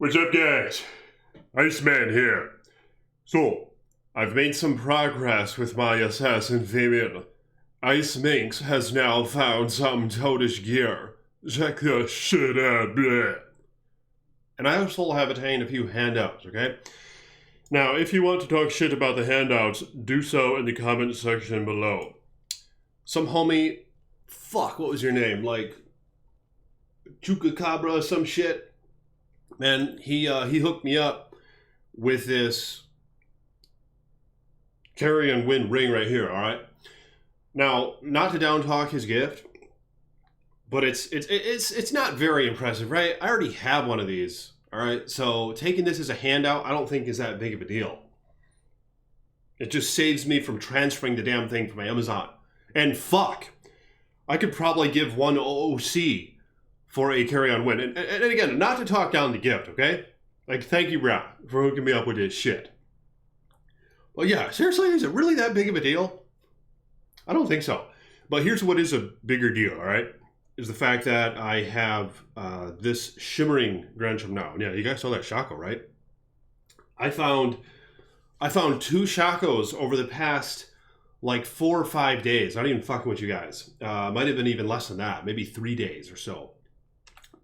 What's up, guys? Iceman here. So, I've made some progress with my assassin female. Ice Minx has now found some toadish gear. Check the shit out, bleh. And I also have attained a few handouts, okay? Now, if you want to talk shit about the handouts, do so in the comment section below. Some homie, fuck, what was your name? Like, Chupacabra or some shit? Man, he hooked me up with this carry-on win ring right here, alright? Now, not to down-talk his gift, but it's not very impressive, right? I already have one of these, alright? So taking this as a handout, I don't think is that big of a deal. It just saves me from transferring the damn thing from Amazon. And fuck, I could probably give one OOC for a carry-on win. And again, not to talk down the gift, okay? Like, thank you, Brown, for hooking me up with this shit. Well, yeah, seriously, is it really that big of a deal? I don't think so. But here's what is a bigger deal, all right? Is the fact that I have this shimmering Grancham now. Yeah, you guys saw that Shaco, right? I found 2 Shacos over the past, like, 4 or 5 days. I'm not even fucking with you guys. Might have been even less than that. Maybe 3 days or so.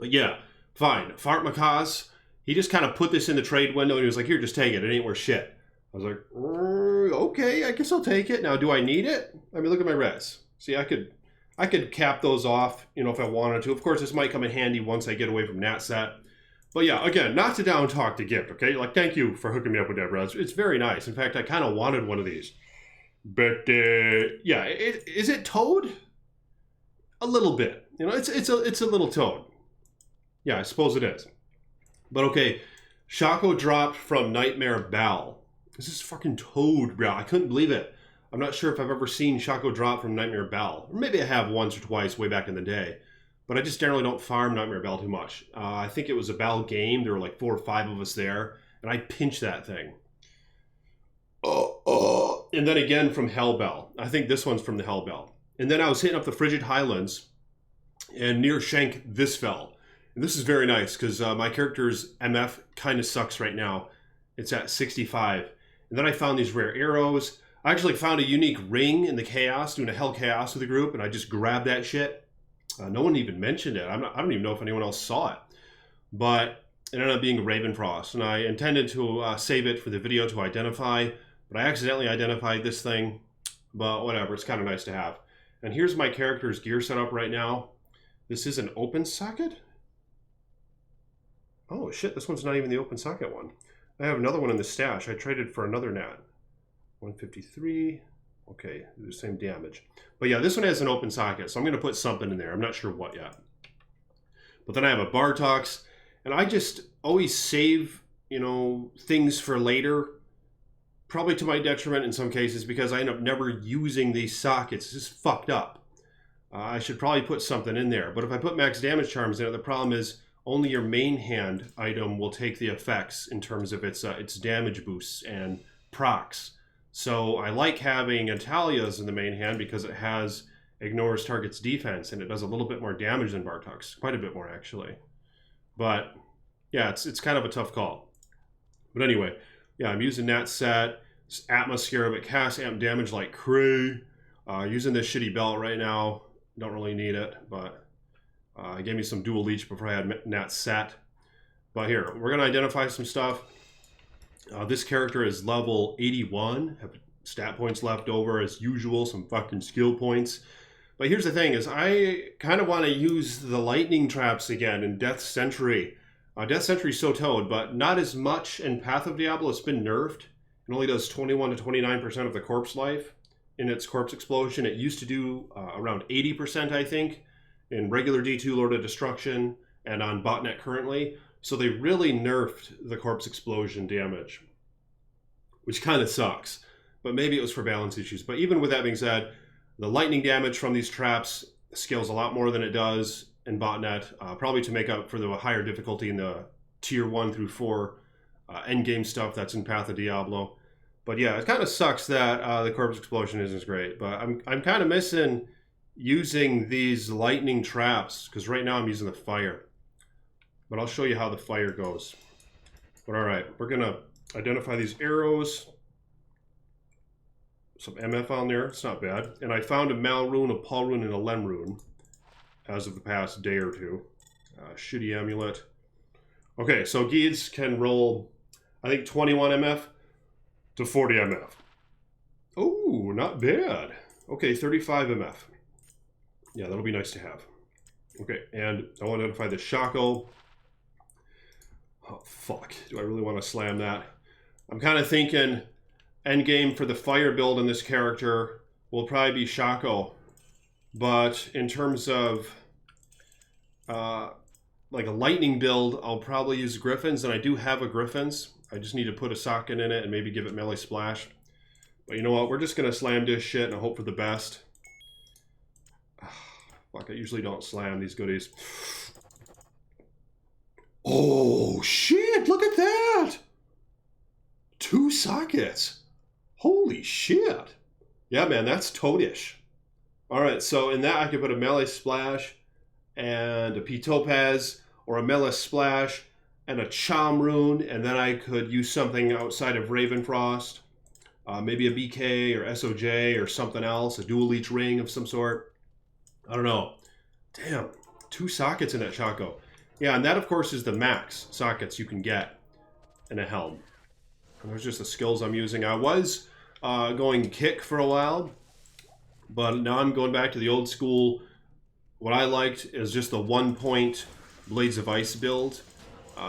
But yeah, fine. Fart Macaz, he just kind of put this in the trade window and he was like, here, just take it. It ain't worth shit. I was like, okay, I guess I'll take it. Now, do I need it? I mean, look at my res. See, I could cap those off, you know, if I wanted to. Of course, this might come in handy once I get away from NatSat. But yeah, again, not to down talk the gift, okay? Like, thank you for hooking me up with that, bro. It's very nice. In fact, I kind of wanted one of these. But, yeah, is it Toad? A little bit. You know, it's a little Toad. Yeah, I suppose it is. But okay, Shaco dropped from Nightmare Bell. This is fucking Toad, bro. I couldn't believe it. I'm not sure if I've ever seen Shaco drop from Nightmare Bell. Or maybe I have once or twice way back in the day. But I just generally don't farm Nightmare Bell too much. I think it was a Bell game. There were like 4 or 5 of us there. And I pinched that thing. And then again from Hellbell. I think this one's from the Hellbell. And then I was hitting up the Frigid Highlands. And near Shank, this fell. And this is very nice because my character's MF kind of sucks right now. It's at 65. And then I found these rare arrows. I actually found a unique ring in the Chaos, doing a Hell Chaos with the group, and I just grabbed that shit. No one even mentioned it. I don't even know if anyone else saw it. But it ended up being a Ravenfrost, and I intended to save it for the video to identify, but I accidentally identified this thing. But whatever, it's kind of nice to have. And here's my character's gear setup right now. This is an open socket? Oh shit, this one's not even the open socket one. I have another one in the stash. I traded for another nat. 153. Okay, the same damage. But yeah, this one has an open socket, so I'm going to put something in there. I'm not sure what yet. But then I have a Bartox, and I just always save, you know, things for later. Probably to my detriment in some cases because I end up never using these sockets. It's just fucked up. I should probably put something in there. But if I put max damage charms in it, the problem is only your main hand item will take the effects in terms of its damage boosts and procs. So I like having Atalia's in the main hand because it has ignores target's defense and it does a little bit more damage than Bartox. Quite a bit more, actually. But yeah, it's kind of a tough call. But anyway, yeah, I'm using that set. It's Atmosphere, but cast amp damage like cray. Using this shitty belt right now. Don't really need it, but it gave me some dual leech before I had Nat set. But here, we're going to identify some stuff. This character is level 81. Have stat points left over as usual, some fucking skill points. But here's the thing, is I kind of want to use the lightning traps again in Death Sentry. Death Sentry is so Toad, but not as much in Path of Diablo. It's been nerfed. It only does 21 to 29% of the corpse life in its corpse explosion. It used to do around 80%, I think, in regular D2 Lord of Destruction and on botnet currently. So they really nerfed the corpse explosion damage, which kind of sucks. But maybe it was for balance issues. But even with that being said, the lightning damage from these traps scales a lot more than it does in botnet, probably to make up for the higher difficulty in the tier 1 through 4 endgame stuff that's in Path of Diablo. But yeah, it kind of sucks that the corpse explosion isn't as great. But I'm kind of missing using these lightning traps because right now I'm using the fire. But I'll show you how the fire goes. But all right, we're gonna identify these arrows. Some MF on there, it's not bad. And I found a Mal rune, a Paul rune, and a Lem rune as of the past day or two. Shitty amulet. Okay, so Geeds can roll, I think, 21 MF to 40 MF. Oh, not bad. Okay, 35 MF. Yeah, that'll be nice to have. Okay, and I want to identify the Shaco. Oh, fuck. Do I really want to slam that? I'm kind of thinking endgame for the fire build in this character will probably be Shaco. But in terms of like a lightning build, I'll probably use Griffins, and I do have a Griffins. I just need to put a socket in it and maybe give it melee splash. But you know what? We're just going to slam this shit and hope for the best. Fuck, I usually don't slam these goodies. Oh, shit! Look at that! 2 sockets. Holy shit. Yeah, man, that's toadish. Alright, so in that I could put a melee splash and a P Topaz, or a melee splash and a Chom rune, and then I could use something outside of Ravenfrost. Maybe a BK or SOJ or something else, a dual leech ring of some sort. I don't know. Damn, 2 sockets in that Shaco. Yeah, and that of course is the max sockets you can get in a helm. And those are just the skills I'm using. I was going kick for a while, but now I'm going back to the old school. What I liked is just the 1-point Blades of Ice build.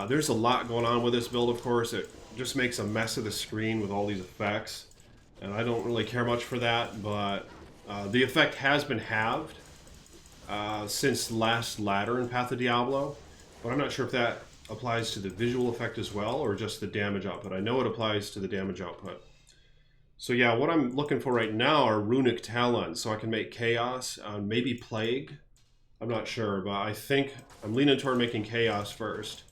There's a lot going on with this build, of course. It just makes a mess of the screen with all these effects. And I don't really care much for that, but the effect has been halved since last ladder in Path of Diablo. But I'm not sure if that applies to the visual effect as well, or just the damage output. I know it applies to the damage output. So yeah, what I'm looking for right now are Runic Talons, so I can make Chaos, maybe Plague. I'm not sure, but I think I'm leaning toward making Chaos first.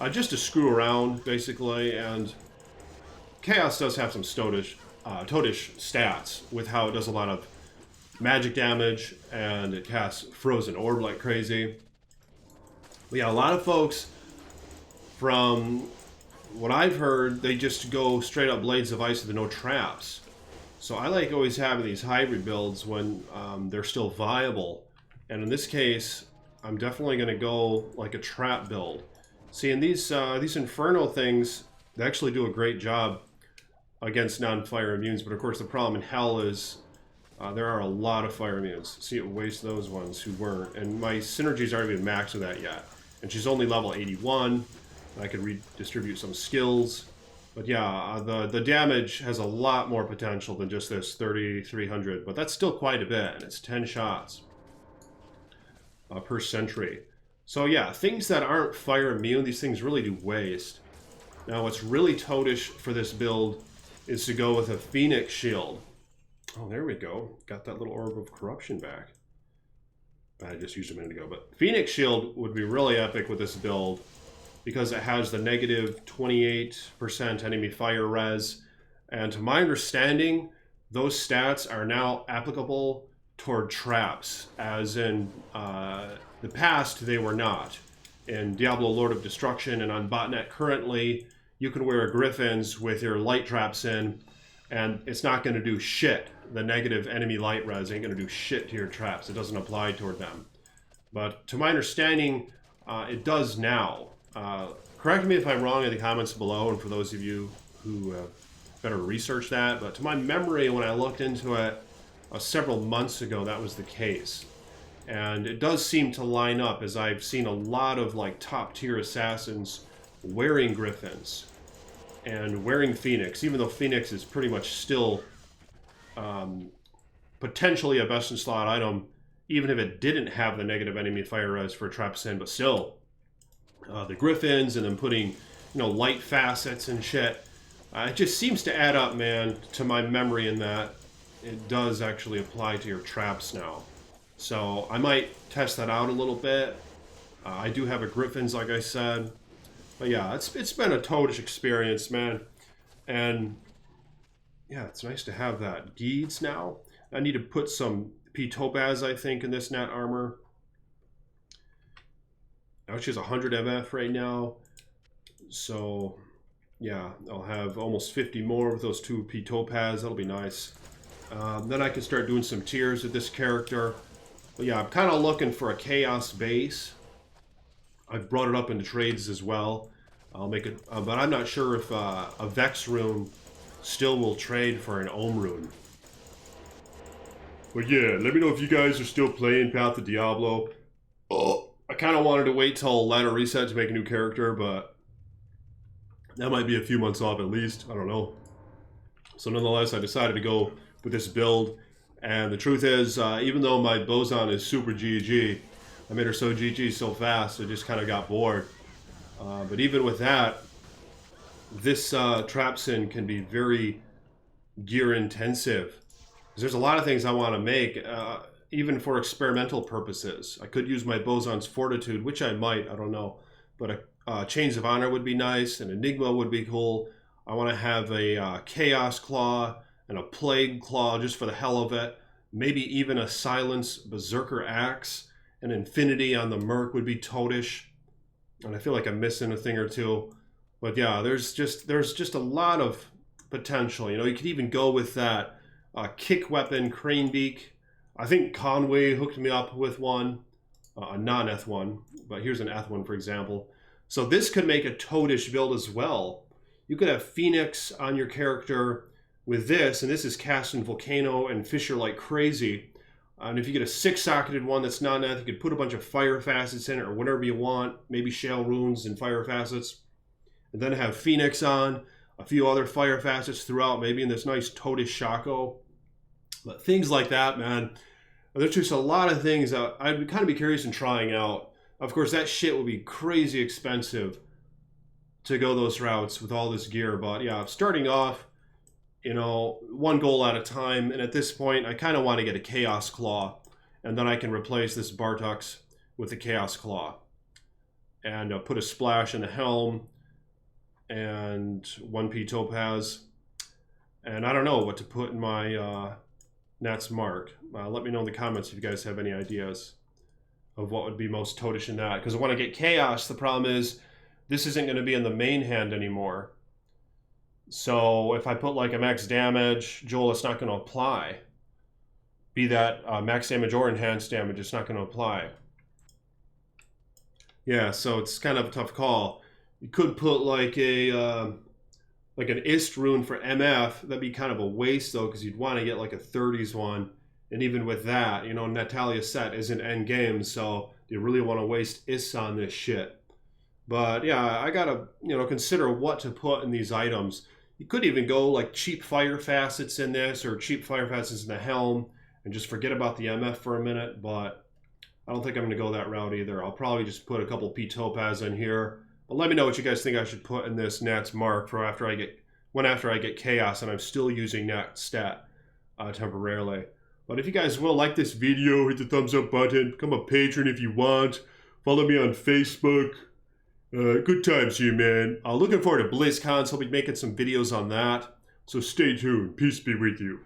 Just to screw around, basically, and Chaos does have some toadish stats with how it does a lot of magic damage, and it casts Frozen Orb like crazy. But yeah, a lot of folks, from what I've heard, they just go straight up Blades of Ice with no traps. So I like always having these hybrid builds when they're still viable. And in this case, I'm definitely going to go like a trap build. See, and these Inferno things, they actually do a great job against non-fire immunes. But of course, the problem in Hell is there are a lot of fire immunes. See, it wastes those ones who weren't. And my synergies aren't even maxed with that yet. And she's only level 81. I could redistribute some skills. But yeah, the damage has a lot more potential than just this 3,300. But that's still quite a bit, and it's 10 shots per sentry. So yeah, things that aren't fire immune, these things really do waste. Now what's really toadish for this build is to go with a Phoenix Shield. Oh, there we go. Got that little Orb of Corruption back. I just used it a minute ago. But Phoenix Shield would be really epic with this build because it has the negative 28% enemy fire res. And to my understanding, those stats are now applicable toward traps, as in the past they were not. In Diablo Lord of Destruction and on botnet currently, you can wear Griffins with your light traps in, and it's not going to do shit. The negative enemy light res ain't going to do shit to your traps. It doesn't apply toward them. But to my understanding, it does now. Correct me if I'm wrong in the comments below, and for those of you who better research that, but to my memory, when I looked into it several months ago, that was the case. And it does seem to line up, as I've seen a lot of like top tier assassins wearing Griffins and wearing Phoenix, even though Phoenix is pretty much still potentially a best in slot item, even if it didn't have the negative enemy fire res for trap sin. But still, the Griffins and then putting, you know, light facets and shit, it just seems to add up, man, to my memory in that it does actually apply to your traps now. So I might test that out a little bit. I do have a Griffins, like I said. But yeah, it's been a toadish experience, man. And yeah, it's nice to have that. Geeds now. I need to put some P Topaz, I think, in this Nat armor. Now she has 100 MF right now. So yeah, I'll have almost 50 more with those 2 P topaz. That'll be nice. Then I can start doing some tiers with this character. But yeah, I'm kind of looking for a chaos base. I've brought it up into trades as well. I'll make it, but I'm not sure if a Vex rune still will trade for an Ohm rune. But yeah, let me know if you guys are still playing Path of Diablo. Oh, I kind of wanted to wait till Ladder Reset to make a new character, but that might be a few months off at least. I don't know. So nonetheless, I decided to go with this build. And the truth is, even though my Boson is super GG, I made her so GG so fast, I just kind of got bored. But even with that, this Trapsin can be very gear intensive. There's a lot of things I want to make, even for experimental purposes. I could use my Boson's Fortitude, which I might, I don't know. But a Chains of Honor would be nice, an Enigma would be cool. I want to have a Chaos Claw and a Plague Claw just for the hell of it. Maybe even a Silence Berserker Axe. An Infinity on the Merc would be totish. And I feel like I'm missing a thing or two. But yeah, there's just a lot of potential. You know, you could even go with that kick weapon, Crane Beak. I think Conway hooked me up with one, a non-eth one. But here's an eth one, for example. So this could make a totish build as well. You could have Phoenix on your character with this, and this is casting Volcano and Fissure like crazy. And if you get a 6-socketed one that's non-eth, you could put a bunch of Fire Facets in it or whatever you want. Maybe Shale Runes and Fire Facets. And then have Phoenix on, a few other Fire Facets throughout, maybe in this nice totish Shaco. But things like that, man. There's just a lot of things that I'd kind of be curious in trying out. Of course, that shit will be crazy expensive to go those routes with all this gear. But yeah, starting off, you know, one goal at a time. And at this point, I kind of want to get a Chaos Claw. And then I can replace this Bartux with the Chaos Claw. And put a splash in the helm. And 1P Topaz. And I don't know what to put in my Nat's Mark. Let me know in the comments if you guys have any ideas of what would be most totish in that. Because when I get Chaos, the problem is this isn't going to be in the main hand anymore. So if I put like a max damage, Joel, it's not going to apply. Be that max damage or enhanced damage, it's not going to apply. Yeah, so it's kind of a tough call. You could put like a like an Ist rune for MF. That'd be kind of a waste though, because you'd want to get like a 30s one. And even with that, you know, Natalia's set isn't end game, so do you really want to waste Ist on this shit? But yeah, I gotta, you know, consider what to put in these items. You could even go like cheap Fire Facets in this, or cheap Fire Facets in the helm, and just forget about the MF for a minute, but I don't think I'm going to go that route either. I'll probably just put a couple P Topaz in here. But let me know what you guys think I should put in this Nat's Mark for after I get Chaos and I'm still using Nat Stat temporarily. But if you guys will like this video, hit the thumbs up button, become a patron if you want, follow me on Facebook. Good times here, man. Looking forward to BlizzCon, so I'll be making some videos on that. So stay tuned. Peace be with you.